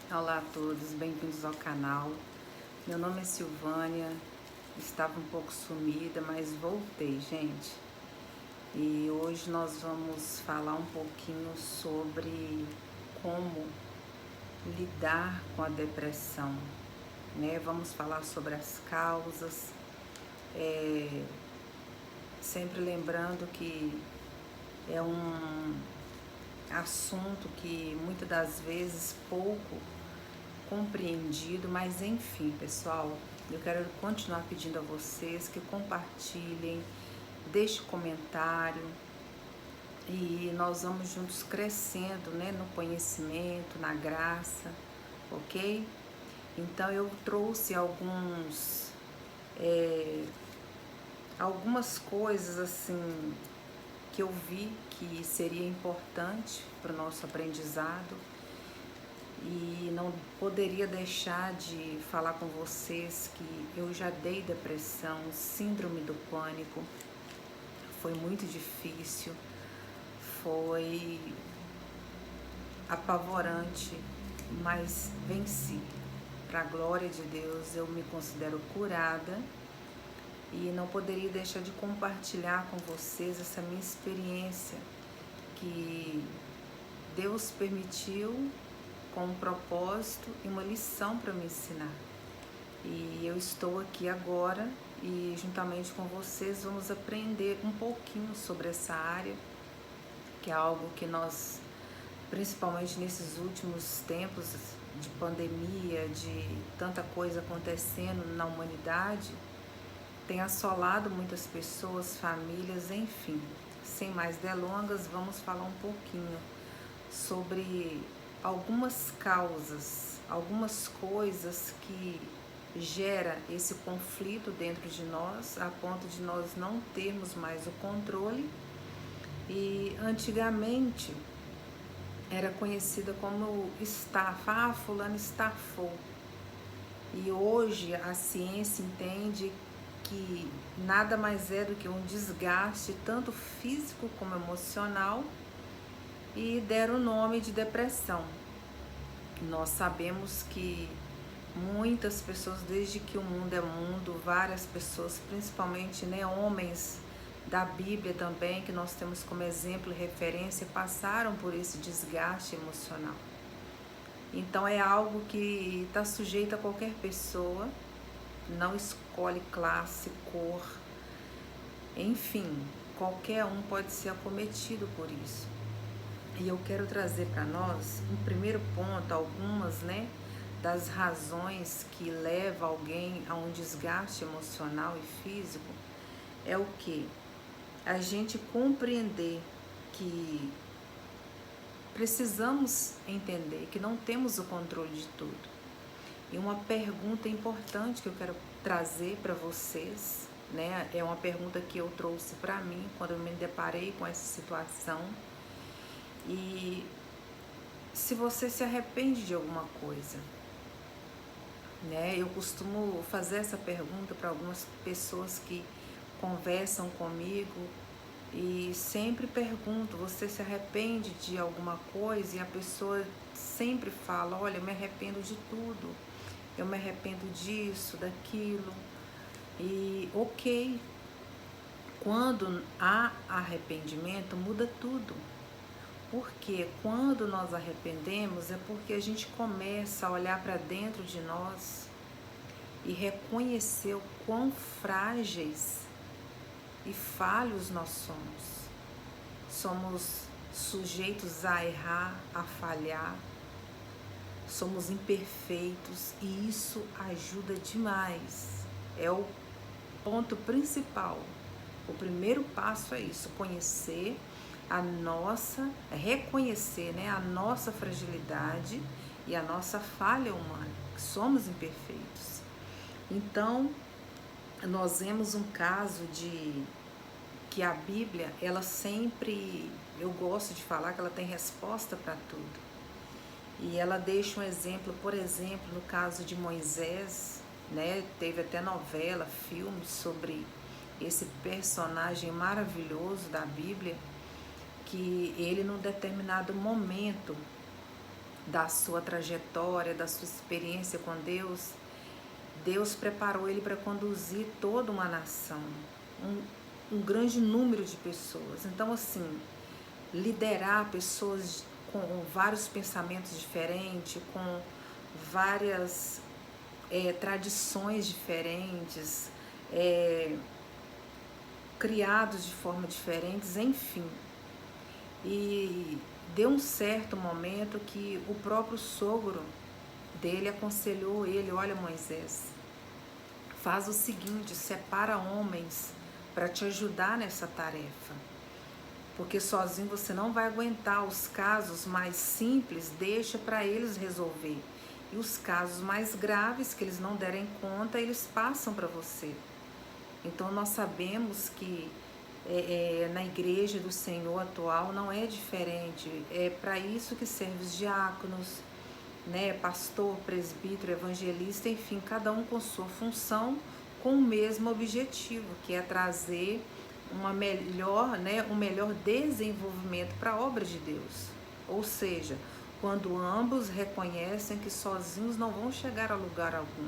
Olá a todos, bem-vindos ao canal. Meu nome é Silvânia, estava um pouco sumida, mas voltei, gente. E hoje nós vamos falar um pouquinho sobre como lidar com a depressão, né? Vamos falar sobre as causas, sempre lembrando que é um assunto que muitas das vezes pouco compreendido, mas enfim, pessoal, eu quero continuar pedindo a vocês que compartilhem, deixem comentário e nós vamos juntos crescendo, né, no conhecimento, na graça, ok? Então eu trouxe algumas coisas assim que eu vi que seria importante para o nosso aprendizado. E não poderia deixar de falar com vocês que eu já dei depressão, síndrome do pânico. Foi muito difícil, foi apavorante, mas venci. Para a glória de Deus, eu me considero curada e não poderia deixar de compartilhar com vocês essa minha experiência que Deus permitiu com um propósito e uma lição para me ensinar. E eu estou aqui agora e juntamente com vocês vamos aprender um pouquinho sobre essa área, que é algo que nós, principalmente nesses últimos tempos de pandemia, de tanta coisa acontecendo na humanidade, tem assolado muitas pessoas, famílias, enfim. Sem mais delongas, vamos falar um pouquinho sobre algumas causas, algumas coisas que gera esse conflito dentro de nós, a ponto de nós não termos mais o controle. E antigamente era conhecida como estafa, fulano estafou. E hoje a ciência entende que nada mais é do que um desgaste tanto físico como emocional e deram o nome de depressão. Nós sabemos que muitas pessoas, desde que o mundo é mundo, várias pessoas, principalmente homens da Bíblia também, que nós temos como exemplo e referência, passaram por esse desgaste emocional. Então é algo que está sujeito a qualquer pessoa, não escolhe classe, cor, enfim, qualquer um pode ser acometido por isso. E eu quero trazer para nós, um primeiro ponto, algumas, das razões que levam alguém a um desgaste emocional e físico, é o que? A gente compreender que precisamos entender que não temos o controle de tudo. E uma pergunta importante que eu quero trazer para vocês, é uma pergunta que eu trouxe para mim quando eu me deparei com essa situação. E se você se arrepende de alguma coisa, eu costumo fazer essa pergunta para algumas pessoas que conversam comigo e sempre pergunto: você se arrepende de alguma coisa? E a pessoa sempre fala: olha, eu me arrependo de tudo, eu me arrependo disso, daquilo. E ok, quando há arrependimento muda tudo. Porque quando nós arrependemos é porque a gente começa a olhar para dentro de nós e reconhecer o quão frágeis e falhos nós somos. Somos sujeitos a errar, a falhar, somos imperfeitos e isso ajuda demais. É o ponto principal. O primeiro passo é isso, reconhecer a nossa fragilidade e a nossa falha humana, que somos imperfeitos. Então, nós vemos um caso de que a Bíblia, ela sempre, eu gosto de falar que ela tem resposta para tudo. E ela deixa um exemplo, por exemplo, no caso de Moisés, teve até novela, filme sobre esse personagem maravilhoso da Bíblia, que ele num determinado momento da sua trajetória, da sua experiência com Deus, Deus preparou ele para conduzir toda uma nação, um grande número de pessoas. Então, assim, liderar pessoas com vários pensamentos diferentes, com várias tradições diferentes, criados de forma diferentes, enfim. E deu um certo momento que o próprio sogro dele aconselhou ele: olha, Moisés, faz o seguinte, separa homens para te ajudar nessa tarefa, porque sozinho você não vai aguentar. Os casos mais simples deixa para eles resolver, e os casos mais graves que eles não derem conta, eles passam para você. Então nós sabemos que na igreja do Senhor atual não é diferente. É para isso que servem os diáconos, né? Pastor, presbítero, evangelista, enfim, cada um com sua função, com o mesmo objetivo, que é trazer um melhor desenvolvimento para a obra de Deus. Ou seja, quando ambos reconhecem que sozinhos não vão chegar a lugar algum.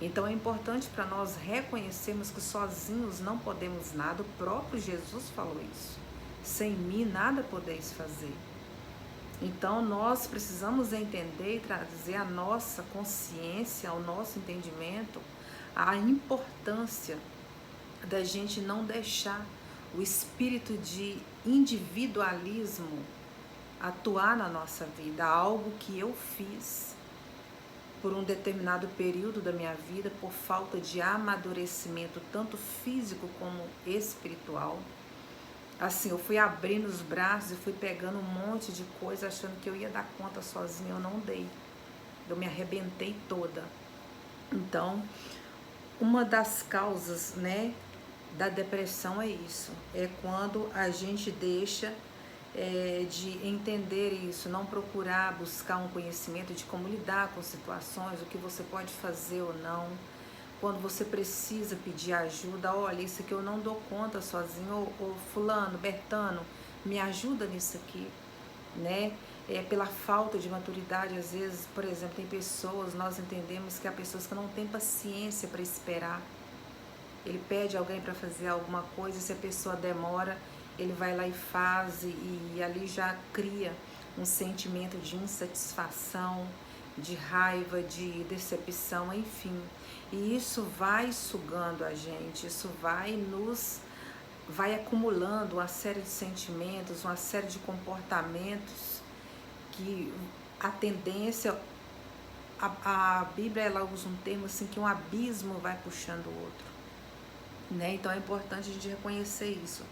Então é importante para nós reconhecermos que sozinhos não podemos nada. O próprio Jesus falou isso. Sem mim nada podeis fazer. Então nós precisamos entender e trazer à nossa consciência, ao nosso entendimento, a importância da gente não deixar o espírito de individualismo atuar na nossa vida. Algo que eu fiz por um determinado período da minha vida, por falta de amadurecimento, tanto físico como espiritual. Assim, eu fui abrindo os braços e fui pegando um monte de coisa, achando que eu ia dar conta sozinha. Eu não dei. Eu me arrebentei toda. Então, uma das causas, né, da depressão é isso. É quando a gente deixa de entender isso, não procurar buscar um conhecimento de como lidar com situações, o que você pode fazer ou não. Quando você precisa pedir ajuda, olha, isso aqui eu não dou conta sozinho, ou fulano, Bertano, me ajuda nisso aqui, né? Pela falta de maturidade, às vezes, por exemplo, tem pessoas, nós entendemos que há pessoas que não têm paciência para esperar. Ele pede alguém para fazer alguma coisa, se a pessoa demora, ele vai lá e faz, e ali já cria um sentimento de insatisfação, de raiva, de decepção, enfim. E isso vai sugando a gente, isso vai acumulando uma série de sentimentos, uma série de comportamentos que a tendência, a Bíblia ela usa um termo assim, que um abismo vai puxando o outro, né? Então é importante a gente reconhecer isso.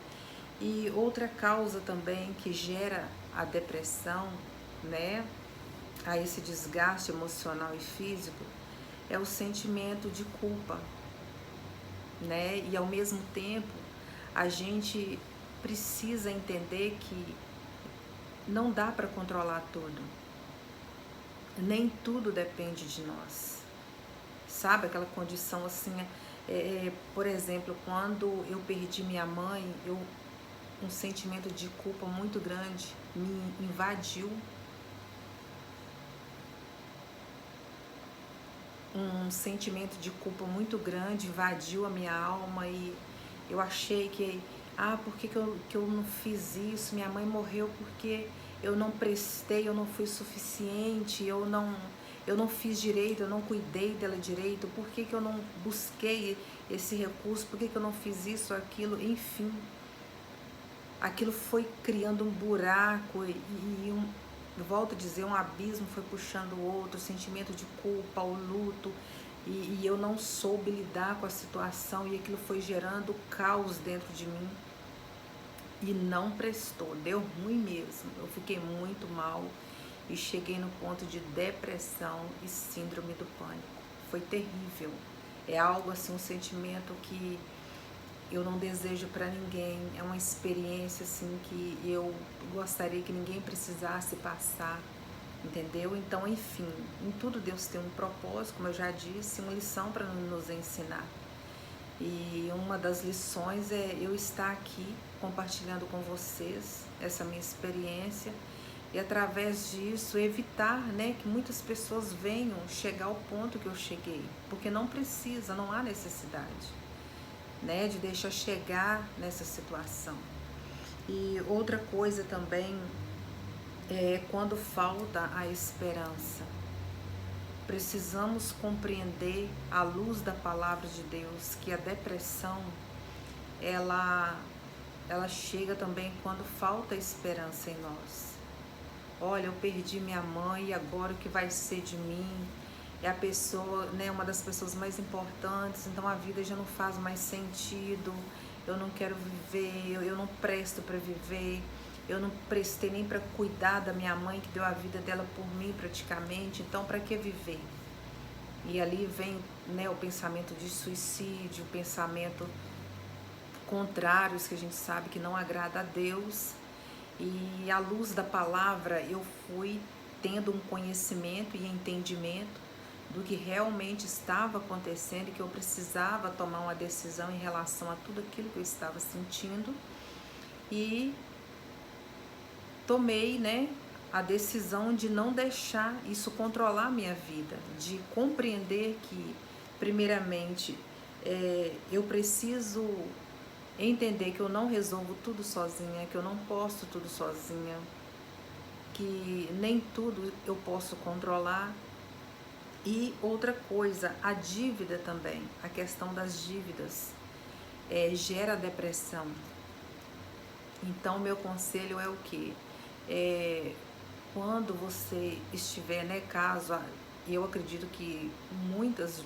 E outra causa também que gera a depressão, né, a esse desgaste emocional e físico, é o sentimento de culpa, né? E ao mesmo tempo, a gente precisa entender que não dá para controlar tudo. Nem tudo depende de nós. Sabe aquela condição assim, por exemplo, quando eu perdi minha mãe, um sentimento de culpa muito grande me invadiu. Um sentimento de culpa muito grande invadiu a minha alma e eu achei que, por que eu não fiz isso? Minha mãe morreu porque eu não prestei, eu não fui suficiente, eu não fiz direito, eu não cuidei dela direito, por que eu não busquei esse recurso, por que eu não fiz isso, aquilo, enfim. Aquilo foi criando um buraco volto a dizer, um abismo foi puxando o outro, o sentimento de culpa, o luto, e eu não soube lidar com a situação e aquilo foi gerando caos dentro de mim e não prestou, deu ruim mesmo. Eu fiquei muito mal e cheguei no ponto de depressão e síndrome do pânico. Foi terrível. É algo assim, um sentimento que eu não desejo para ninguém, é uma experiência assim que eu gostaria que ninguém precisasse passar, entendeu? Então, enfim, em tudo Deus tem um propósito, como eu já disse, uma lição para nos ensinar. E uma das lições é eu estar aqui compartilhando com vocês essa minha experiência e através disso evitar, né, que muitas pessoas venham chegar ao ponto que eu cheguei, porque não precisa, não há necessidade, né, de deixar chegar nessa situação. E outra coisa também é quando falta a esperança. Precisamos compreender, à luz da palavra de Deus, que a depressão ela chega também quando falta esperança em nós. Olha, eu perdi minha mãe, e agora o que vai ser de mim? É a pessoa, né, uma das pessoas mais importantes, então a vida já não faz mais sentido, eu não quero viver, eu não presto para viver, eu não prestei nem para cuidar da minha mãe que deu a vida dela por mim praticamente, então para que viver? E ali vem, né, o pensamento de suicídio, o pensamento contrários que a gente sabe que não agrada a Deus. E à luz da palavra eu fui tendo um conhecimento e entendimento do que realmente estava acontecendo e que eu precisava tomar uma decisão em relação a tudo aquilo que eu estava sentindo. E tomei, né, a decisão de não deixar isso controlar a minha vida, de compreender que, primeiramente, eu preciso entender que eu não resolvo tudo sozinha, que eu não posso tudo sozinha, que nem tudo eu posso controlar. E outra coisa, a dívida também, a questão das dívidas gera depressão. Então, meu conselho é o quê? Quando você estiver, né, caso, eu acredito que muitas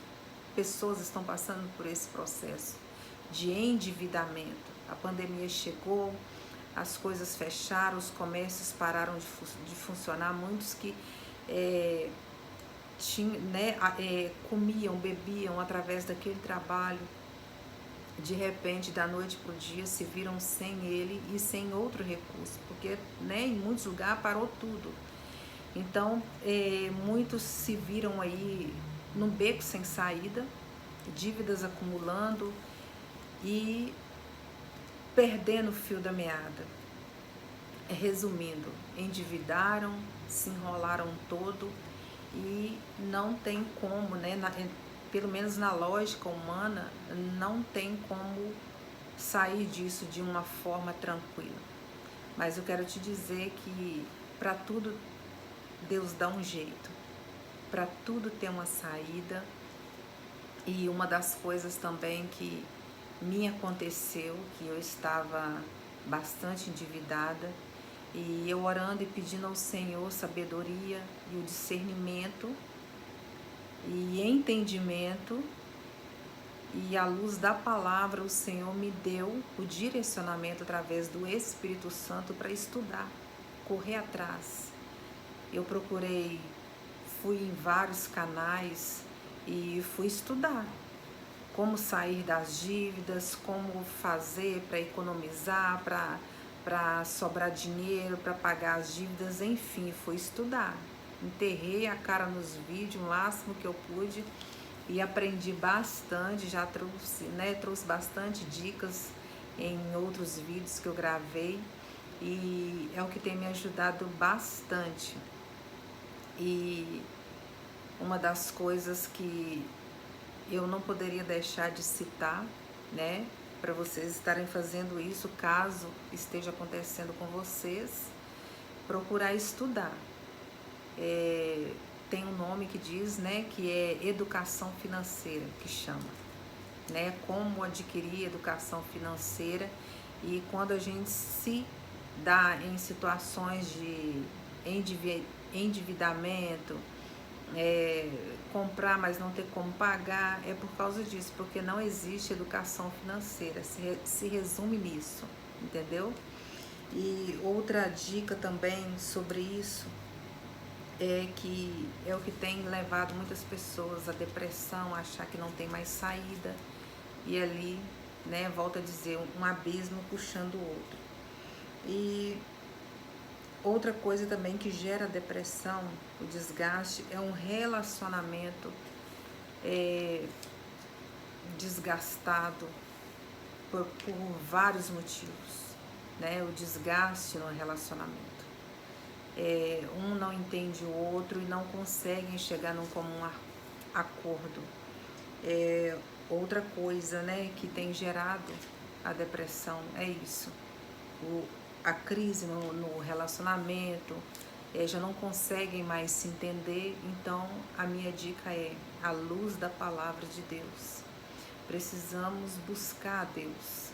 pessoas estão passando por esse processo de endividamento. A pandemia chegou, as coisas fecharam, os comércios pararam de funcionar, muitos que comiam, bebiam através daquele trabalho, de repente, da noite para o dia, se viram sem ele e sem outro recurso, porque, né, em muitos lugares parou tudo. Então, muitos se viram aí num beco sem saída, dívidas acumulando e perdendo o fio da meada. Resumindo, endividaram, se enrolaram todo e não tem como, né, pelo menos na lógica humana, não tem como sair disso de uma forma tranquila. Mas eu quero te dizer que para tudo Deus dá um jeito, para tudo tem uma saída. E uma das coisas também que me aconteceu, que eu estava bastante endividada, e eu orando e pedindo ao Senhor sabedoria e o discernimento e entendimento, e à luz da palavra o Senhor me deu o direcionamento através do Espírito Santo para estudar, correr atrás. Eu procurei, fui em vários canais e fui estudar como sair das dívidas, como fazer para economizar, para sobrar dinheiro, para pagar as dívidas, enfim, fui estudar. Enterrei a cara nos vídeos, o máximo que eu pude, e aprendi bastante, já trouxe, né, trouxe bastante dicas em outros vídeos que eu gravei, e é o que tem me ajudado bastante. E uma das coisas que eu não poderia deixar de citar, né, para vocês estarem fazendo isso, caso esteja acontecendo com vocês, procurar estudar. Tem um nome que diz, né, que é educação financeira, que chama, né, como adquirir educação financeira. E quando a gente se dá em situações de endividamento, comprar, mas não ter como pagar, é por causa disso, porque não existe educação financeira, se resume nisso, entendeu? E outra dica também sobre isso é que é o que tem levado muitas pessoas à depressão, a achar que não tem mais saída, e ali, né, volto a dizer, um abismo puxando o outro. E outra coisa também que gera depressão, o desgaste, é um relacionamento desgastado por vários motivos, né? O desgaste no relacionamento. Um não entende o outro e não conseguem chegar num comum acordo. Outra coisa, né, que tem gerado a depressão é isso. A crise no relacionamento, já não conseguem mais se entender. Então a minha dica é a luz da palavra de Deus. Precisamos buscar a Deus.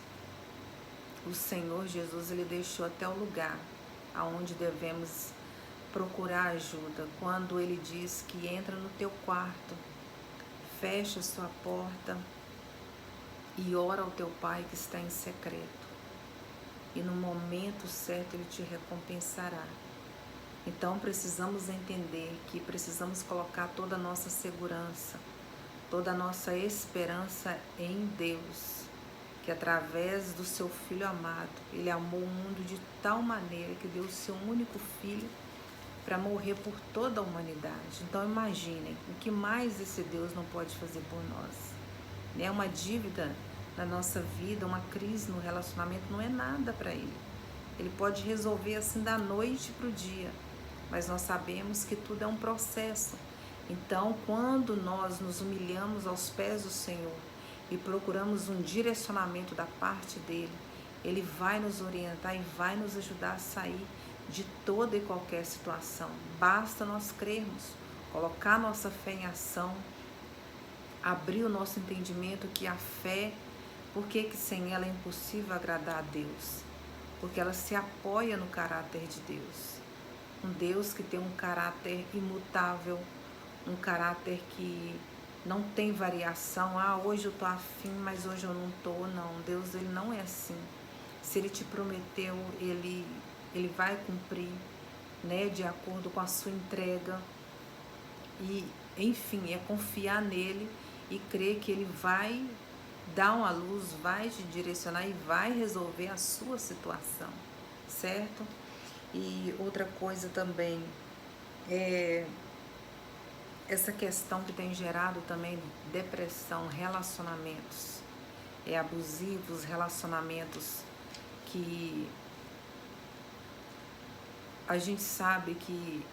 O Senhor Jesus, ele deixou até o lugar aonde devemos procurar ajuda, quando ele diz que entra no teu quarto, fecha sua porta e ora ao teu Pai que está em secreto, e no momento certo ele te recompensará. Então precisamos entender que precisamos colocar toda a nossa segurança, toda a nossa esperança em Deus, que através do seu Filho amado, ele amou o mundo de tal maneira que deu o seu único Filho para morrer por toda a humanidade. Então imaginem, o que mais esse Deus não pode fazer por nós? Né? Uma dívida na nossa vida, uma crise no relacionamento não é nada para ele. Ele pode resolver assim da noite para o dia, mas nós sabemos que tudo é um processo. Então, quando nós nos humilhamos aos pés do Senhor e procuramos um direcionamento da parte dele, ele vai nos orientar e vai nos ajudar a sair de toda e qualquer situação. Basta nós crermos, colocar nossa fé em ação, abrir o nosso entendimento que a fé, porque sem ela é impossível agradar a Deus? Porque ela se apoia no caráter de Deus. Um Deus que tem um caráter imutável, um caráter que não tem variação. Hoje eu tô afim, mas hoje eu não tô. Não, Deus, ele não é assim. Se ele te prometeu, ele vai cumprir, né, de acordo com a sua entrega. E, enfim, é confiar nele e crer que ele vai dar uma luz, vai te direcionar e vai resolver a sua situação, certo? E outra coisa também é essa questão que tem gerado também depressão, relacionamentos abusivos, relacionamentos que a gente sabe que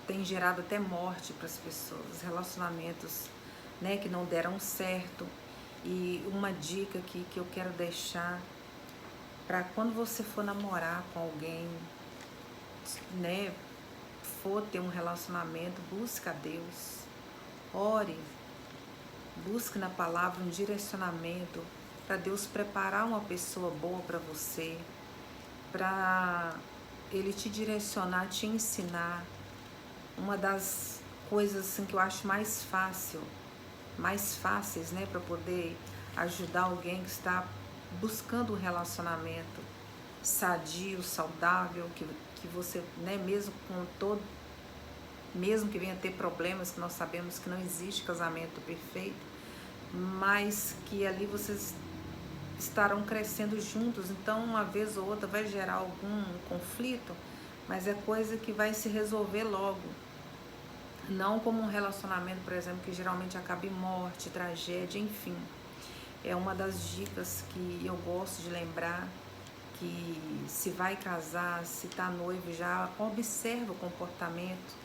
tem gerado até morte para as pessoas, relacionamentos, né, que não deram certo. E uma dica aqui que eu quero deixar para quando você for namorar com alguém, né, for ter um relacionamento, busque a Deus, ore, busque na palavra um direcionamento para Deus preparar uma pessoa boa para você, para ele te direcionar, te ensinar. Uma das coisas assim que eu acho mais fáceis, né, para poder ajudar alguém que está buscando um relacionamento sadio, saudável, que você, né, mesmo que venha ter problemas, que nós sabemos que não existe casamento perfeito, mas que ali vocês estarão crescendo juntos. Então uma vez ou outra vai gerar algum conflito, mas é coisa que vai se resolver logo. Não como um relacionamento, por exemplo, que geralmente acaba em morte, tragédia, enfim. É uma das dicas que eu gosto de lembrar, que se vai casar, se está noivo, já observa o comportamento,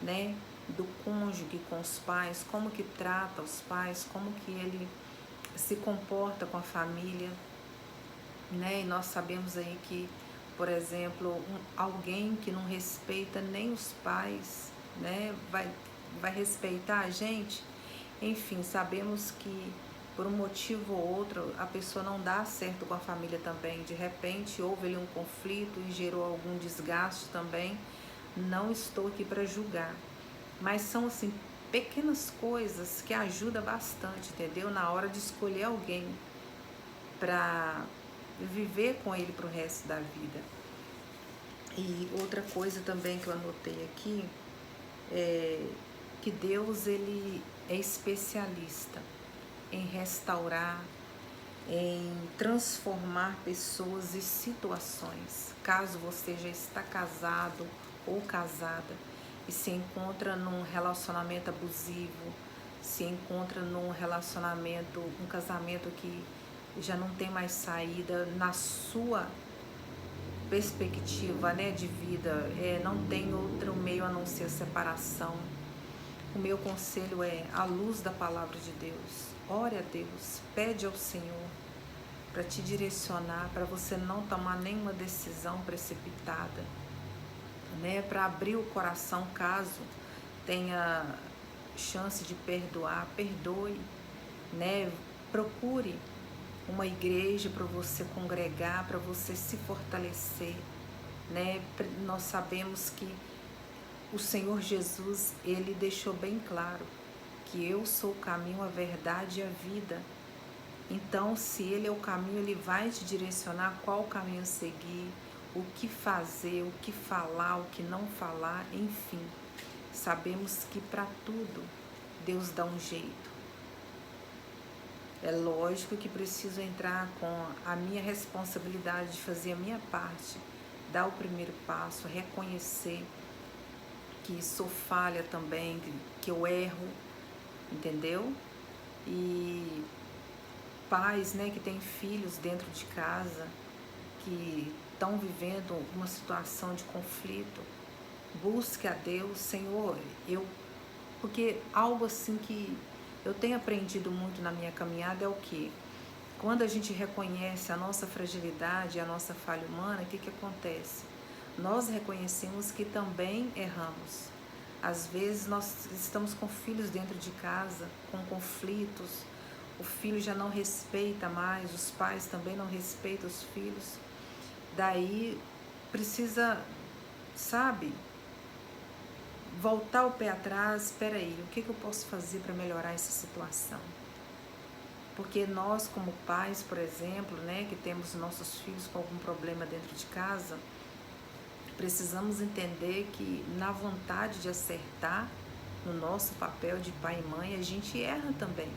né, do cônjuge com os pais, como que trata os pais, como que ele se comporta com a família, né? E nós sabemos aí que, por exemplo, alguém que não respeita nem os pais, né, vai respeitar a gente. Enfim, sabemos que por um motivo ou outro a pessoa não dá certo com a família também. De repente houve ali um conflito e gerou algum desgaste também. Não estou aqui para julgar, mas são assim pequenas coisas que ajudam bastante, entendeu? Na hora de escolher alguém para viver com ele para o resto da vida. E outra coisa também que eu anotei aqui é que Deus, ele é especialista em restaurar, em transformar pessoas e situações. Caso você já está casado ou casada e se encontra num relacionamento abusivo, se encontra num relacionamento, um casamento que já não tem mais saída, na sua perspectiva, né, de vida, não tem outro meio a não ser a separação. O meu conselho é a luz da palavra de Deus. Ore a Deus, pede ao Senhor para te direcionar, para você não tomar nenhuma decisão precipitada, né? Para abrir o coração caso tenha chance de perdoar, perdoe, né? Procure uma igreja para você congregar, para você se fortalecer, né? Nós sabemos que o Senhor Jesus, ele deixou bem claro que eu sou o caminho, a verdade e a vida. Então, se ele é o caminho, ele vai te direcionar qual caminho seguir, o que fazer, o que falar, o que não falar, enfim. Sabemos que para tudo Deus dá um jeito. É lógico que preciso entrar com a minha responsabilidade de fazer a minha parte, dar o primeiro passo, reconhecer que sou falha também, que eu erro, entendeu? E pais, né, que têm filhos dentro de casa, que estão vivendo uma situação de conflito, busque a Deus, Senhor, porque algo assim que eu tenho aprendido muito na minha caminhada é o que? Quando a gente reconhece a nossa fragilidade, a nossa falha humana, o que acontece? Nós reconhecemos que também erramos. Às vezes nós estamos com filhos dentro de casa, com conflitos, o filho já não respeita mais, os pais também não respeitam os filhos. Daí precisa, sabe, voltar o pé atrás. Espera aí, o que eu posso fazer para melhorar essa situação? Porque nós, como pais, por exemplo, né, que temos nossos filhos com algum problema dentro de casa, precisamos entender que na vontade de acertar, no nosso papel de pai e mãe, a gente erra também.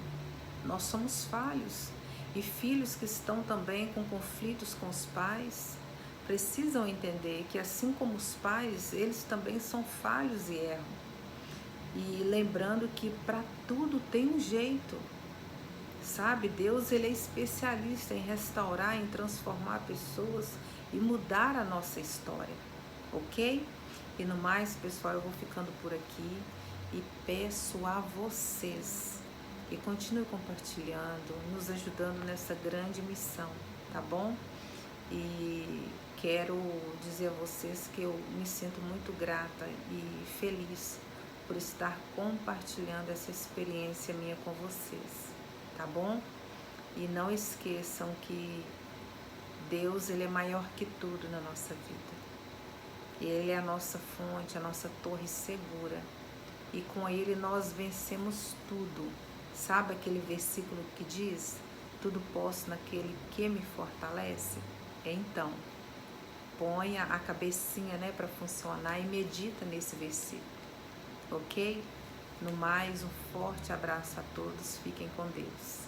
Nós somos falhos. E filhos que estão também com conflitos com os pais, precisam entender que assim como os pais, eles também são falhos e erram. E lembrando que para tudo tem um jeito. Sabe, Deus, ele é especialista em restaurar, em transformar pessoas e mudar a nossa história, ok? E no mais, pessoal, eu vou ficando por aqui e peço a vocês que continuem compartilhando, nos ajudando nessa grande missão, tá bom? E quero dizer a vocês que eu me sinto muito grata e feliz por estar compartilhando essa experiência minha com vocês. Tá bom? E não esqueçam que Deus, ele é maior que tudo na nossa vida. Ele é a nossa fonte, a nossa torre segura. E com ele nós vencemos tudo. Sabe aquele versículo que diz: tudo posso naquele que me fortalece? Então, ponha a cabecinha, né, para funcionar e medita nesse versículo. Ok? No mais, um forte abraço a todos. Fiquem com Deus.